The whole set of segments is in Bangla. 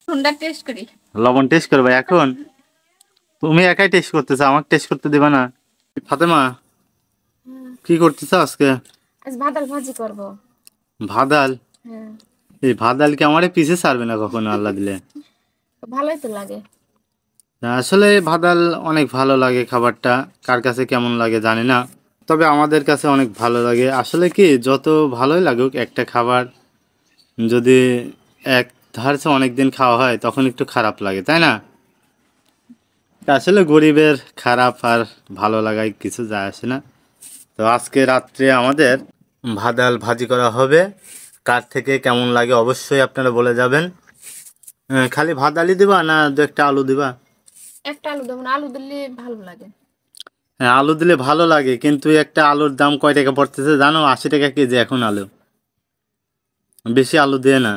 নুনটা টেস্ট করি। লবণ টেস্ট করবে এখন? তুমি একাই টেস্ট করতেছো, আমাকে টেস্ট করতে দিবা না? ফাতেমা, কি করতেছো আজকে? আজ ভাতাল ভাজি করব। ভাদাল? হ্যাঁ। এই ভাদাল কি আমারে পিছে ছাড়বে না কখনো আল্লাহ দিলে? ভালোই তো লাগে। আসলে ভাদাল অনেক ভালো লাগে খাবারটা, কার কাছে কেমন লাগে জানি না, তবে আমাদের কাছে অনেক ভালো লাগে। আসলে কি, যত ভালোই লাগুক একটা খাবার যদি এক ধারছে অনেক দিন খাওয়া হয় তখন একটু খারাপ লাগে, তাই না? আসলে গরিবের খারাপ আর ভালো লাগায় কিছু যায় আসে না। তো আজকে রাত্রে আমাদের ভাদাল ভাজি করা হবে। কার থেকে কেমন লাগে অবশ্যই আপনারা বলে যাবেন। খালি ভাদালই দিবা না দু একটা আলু দিবা? একটা আলু দেবো না, আলু দিলে ভালো লাগে। হ্যাঁ, আলু দিলে ভালো লাগে, কিন্তু একটা আলুর দাম কয় টাকা পড়তেছে জানো? 80 টাকা কেজি এখন আলু। বেশি আলু দিয়ে না।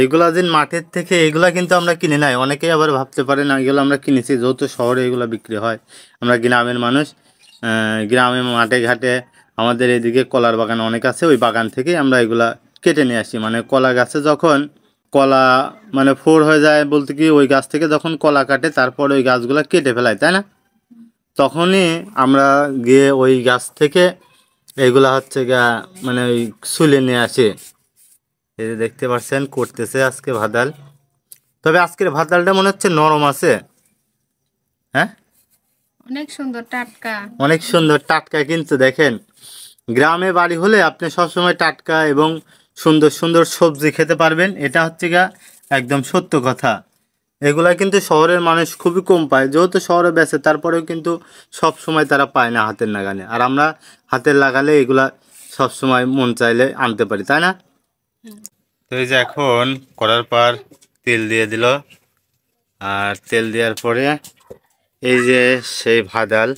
এইগুলা দিন মাঠের থেকে এগুলা কিন্তু আমরা কিনে নাই। অনেকেই আবার ভাবতে পারে না এগুলো আমরা কিনেছি, যেহেতু শহরে এগুলো বিক্রি হয়। আমরা গ্রামের মানুষ, গ্রামে মাঠে ঘাটে আমাদের এদিকে কলার বাগান অনেক আছে, ওই বাগান থেকেই আমরা এগুলা কেটে নিয়ে আসি। মানে কলা গাছে যখন কলা মানে ফোর হয়ে যায়, বলতে কি ওই গাছ থেকে যখন কলা কাটে তারপর ওই গাছগুলা কেটে ফেলায়, তাই না? তখনই আমরা গিয়ে ওই গাছ থেকে এগুলা হচ্ছে গা মানে ওই শুলে নিয়ে আসি। এই যে দেখতে পাচ্ছেন করতেছে আজকে ভাদাল। তবে আজকের ভাদালটা মনে হচ্ছে নরম আছে। হ্যাঁ, অনেক সুন্দর টাটকা। অনেক সুন্দর টাটকা। কিন্তু দেখেন, গ্রামে বাড়ি হলে আপনি সবসময় টাটকা এবং সুন্দর সুন্দর সবজি খেতে পারবেন, এটা হচ্ছে গা একদম সত্য কথা। এগুলা কিন্তু শহরের মানুষ খুবই কম পায়, যেহেতু শহরে বেচে তারপরেও কিন্তু সব সময় তারা পায় না হাতের নাগালে। আর আমরা হাতের লাগালে এগুলা সব সময় মন চাইলে আনতে পারি, তাই না? তো এই যে এখন করার পর তেল দিয়ে দিল, আর তেল দেওয়ার পরে এই যে সেই ভাদাল,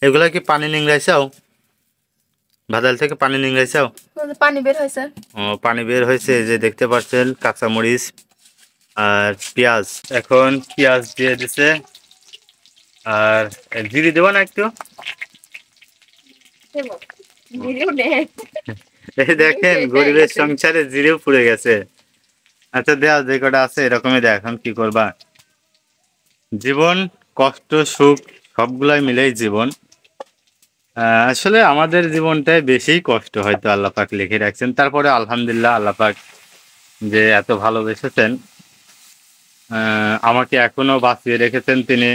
এগুলা কি পানি নিংড়াইছাও? ভাদাল থেকে পানি নিংড়াইছাও? পানি বের হয়েছে। ও, পানি বের হয়েছে। এই যে দেখতে পাচ্ছেন কাঁচামরিচ আর পেঁয়াজ। এখন পেঁয়াজ দিয়ে দিছে, আর জিরে দেবো না একটু? দেবো। জিরেও নেই। এই দেখেন গরিবের সংসারে জিরেও পুড়ে গেছে। আচ্ছা দেয়া যে কটা আছে এরকমই দেখ, এখন কি করবা? জীবন, কষ্ট সুখ সবগুলাই মিলেই জীবন। আসলে আমাদের জীবনটাই বেশি কষ্ট হয়তো আল্লাহ পাক লিখে রাখছেন, তারপরে আলহামদুলিল্লাহ আল্লাহ পাক যে এত ভালোবেসেছেন, আমাকে এখনো বাঁচিয়ে রেখেছেন তিনি।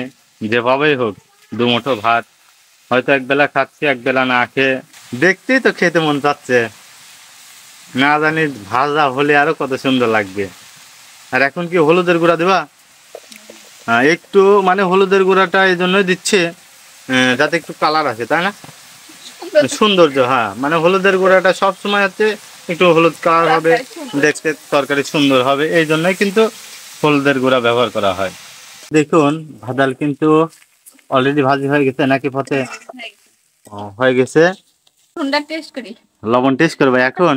যেভাবেই হোক দুমুঠো ভাত হয়তো একবেলা খাচ্ছি, একবেলা না খেয়ে, দেখতেই তো খেতে মন চাচ্ছে। না জানি ভাজা হলে আরো কত সুন্দর লাগবে। আর এখন কি হলুদের গুঁড়া দিবা? একটু মানে হলুদের গুঁড়াটা এই জন্যই দিচ্ছে যাতে একটু কালার আসে, তাই না? সৌন্দর্য, হ্যাঁ। মানে হলুদের গুঁড়াটা সব সময় হচ্ছে একটু হলুদ কালার হবে, দেখতে তরকারি সুন্দর হবে, এই জন্যই কিন্তু হলুদের গুঁড়া ব্যবহার করা হয়। দেখুন ভাদাল কিন্তু অলরেডি ভাজি হয়ে গেছে নাকি পথে? হয়ে গেছে। নুনটা টেস্ট করি। লবণ টেস্ট করবে এখন?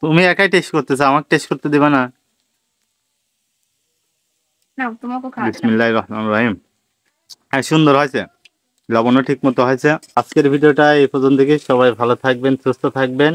তুমি একাই টেস্ট করতেছো, আমাকে টেস্ট করতে দিবা না? নাও, তোমাকে খাওয়া দিলাম। বিসমিল্লাহির রহমানির রহিম। হ্যাঁ, সুন্দর হয়েছে, লবণও ঠিক মতো হয়েছে। আজকের ভিডিওটা এই পর্যন্ত। সবাই ভালো থাকবেন, সুস্থ থাকবেন।